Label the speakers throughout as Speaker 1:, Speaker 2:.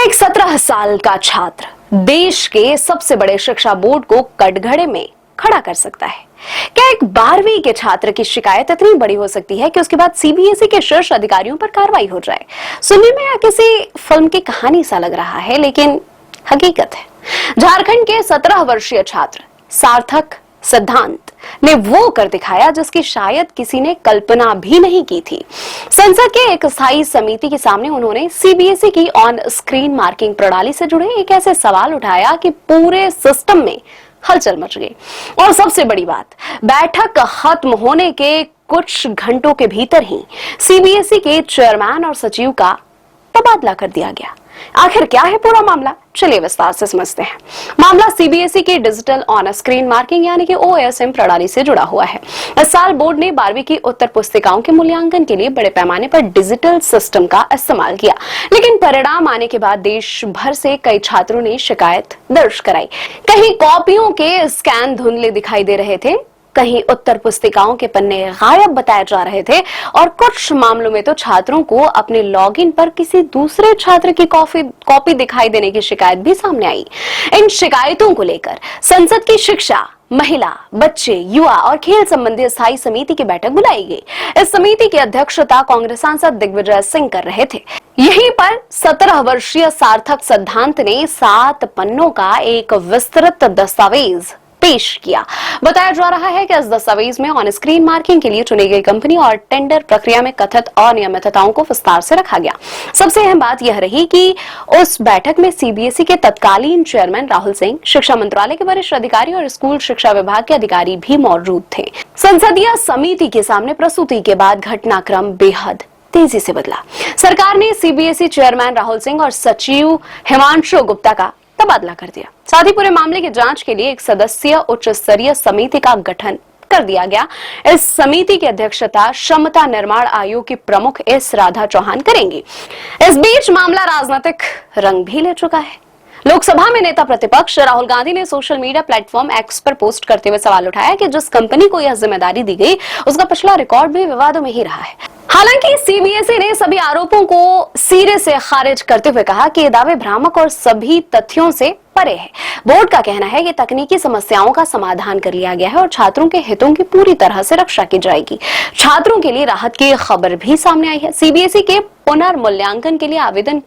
Speaker 1: एक 17 साल का छात्र देश के सबसे बड़े शिक्षा बोर्ड को कटघरे में खड़ा कर सकता है। क्या एक 12वीं के छात्र की शिकायत इतनी बड़ी हो सकती है कि उसके बाद सीबीएसई के शीर्ष अधिकारियों पर कार्रवाई हो जाए? सुनने में या किसी फिल्म की कहानी सा लग रहा है, लेकिन हकीकत है। झारखंड के 17 वर्षीय छात्र सार्थक सिद्धांत ने वो कर दिखाया जिसकी शायद किसी ने कल्पना भी नहीं की थी। संसद के एक स्थायी समिति के सामने उन्होंने सीबीएसई की ऑन स्क्रीन मार्किंग प्रणाली से जुड़े एक ऐसे सवाल उठाया कि पूरे सिस्टम में हलचल मच गई। और सबसे बड़ी बात, बैठक खत्म होने के कुछ घंटों के भीतर ही सीबीएसई के चेयरमैन और सचिव का तबादला कर दिया गया। आखिर क्या है पूरा मामला, चलिए विस्तार से समझते हैं। मामला सीबीएसई की डिजिटल ऑन स्क्रीन मार्किंग यानी कि ओएसएम प्रणाली से जुड़ा हुआ है। इस साल बोर्ड ने 12वीं की उत्तर पुस्तिकाओं के मूल्यांकन के लिए बड़े पैमाने पर डिजिटल सिस्टम का इस्तेमाल किया, लेकिन परिणाम आने के बाद देश भर से कई छात्रों ने शिकायत दर्ज कराई। कहीं कॉपियों के स्कैन धुंधले दिखाई दे रहे थे, कहीं उत्तर पुस्तिकाओं के पन्ने गायब बताए जा रहे थे और कुछ मामलों में तो छात्रों को अपने लॉगिन पर किसी दूसरे छात्र की कॉपी दिखाई देने की शिकायत भी सामने आई। इन शिकायतों को लेकर संसद की शिक्षा, महिला, बच्चे, युवा और खेल संबंधी स्थायी समिति की बैठक बुलाई गई। इस समिति की अध्यक्षता कांग्रेस सांसद दिग्विजय सिंह कर रहे थे। यहीं पर 17 वर्षीय सार्थक सिद्धांत ने 7 पन्नों का एक विस्तृत दस्तावेज पेश किया। बताया जा रहा है कि इस दस्तावेज में ऑन स्क्रीन मार्किंग के लिए चुनी गई कंपनी और टेंडर प्रक्रिया में कथित अनियमितताओं को विस्तार से रखा गया। सबसे अहम बात यह रही कि उस बैठक में सीबीएसई के तत्कालीन चेयरमैन राहुल सिंह, शिक्षा मंत्रालय के वरिष्ठ अधिकारी और स्कूल शिक्षा विभाग के अधिकारी भी मौजूद थे। संसदीय समिति के सामने प्रस्तुति के बाद घटनाक्रम बेहद तेजी से बदला। सरकार ने सीबीएसई चेयरमैन राहुल सिंह और सचिव हिमांशु गुप्ता का तबादला कर दिया। साथ ही पूरे मामले की जांच के लिए एक सदस्यीय उच्च स्तरीय समिति का गठन कर दिया गया। इस समिति की अध्यक्षता क्षमता निर्माण आयोग की प्रमुख एस राधा चौहान करेंगी। इस बीच मामला राजनीतिक रंग भी ले चुका है। लोकसभा में नेता प्रतिपक्ष राहुल गांधी ने सोशल मीडिया प्लेटफॉर्म एक्स पर पोस्ट करते हुए सवाल उठाया कि जिस कंपनी को यह जिम्मेदारी दी गई उसका पिछला रिकॉर्ड भी विवादों में ही रहा है। हालांकि सीबीएसई ने सभी आरोपों को सिरे से खारिज करते हुए कहा कि ये दावे भ्रामक और सभी तथ्यों से परे है। बोर्ड का कहना है कि तकनीकी समस्याओं का समाधान कर लिया गया है और छात्रों के हितों की पूरी तरह से रक्षा की जाएगी। छात्रों के लिए राहत की खबर भी सामने आई है। सीबीएसई के पुनर्मूल्यांकन के लिए आवेदन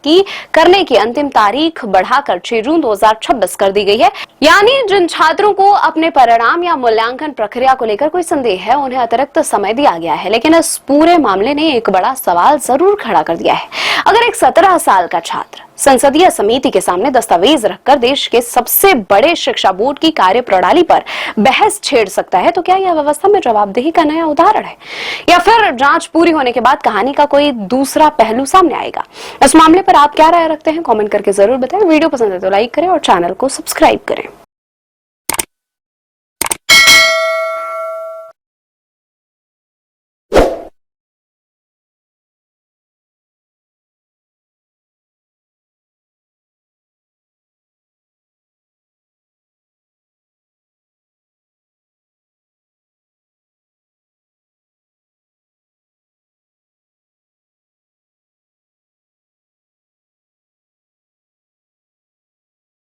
Speaker 1: करने की अंतिम तारीख बढ़ाकर 6 जून 2026 कर दी गई है। यानी जिन छात्रों को अपने परिणाम या मूल्यांकन प्रक्रिया को लेकर कोई संदेह है, उन्हें अतिरिक्त समय दिया गया है। लेकिन इस पूरे मामले ने एक बड़ा सवाल जरूर खड़ा कर दिया है। अगर एक 17 साल का छात्र संसदीय समिति के सामने दस्तावेज रखकर देश के सबसे बड़े शिक्षा बोर्ड की कार्य प्रणाली पर बहस छेड़ सकता है, तो क्या यह व्यवस्था में जवाबदेही का नया उदाहरण है, या फिर जांच पूरी होने के बाद कहानी का कोई दूसरा पहलू सामने आएगा? इस मामले पर आप क्या राय रखते हैं, कमेंट करके जरूर बताएं। वीडियो पसंद है तो लाइक करें और चैनल को सब्सक्राइब करें।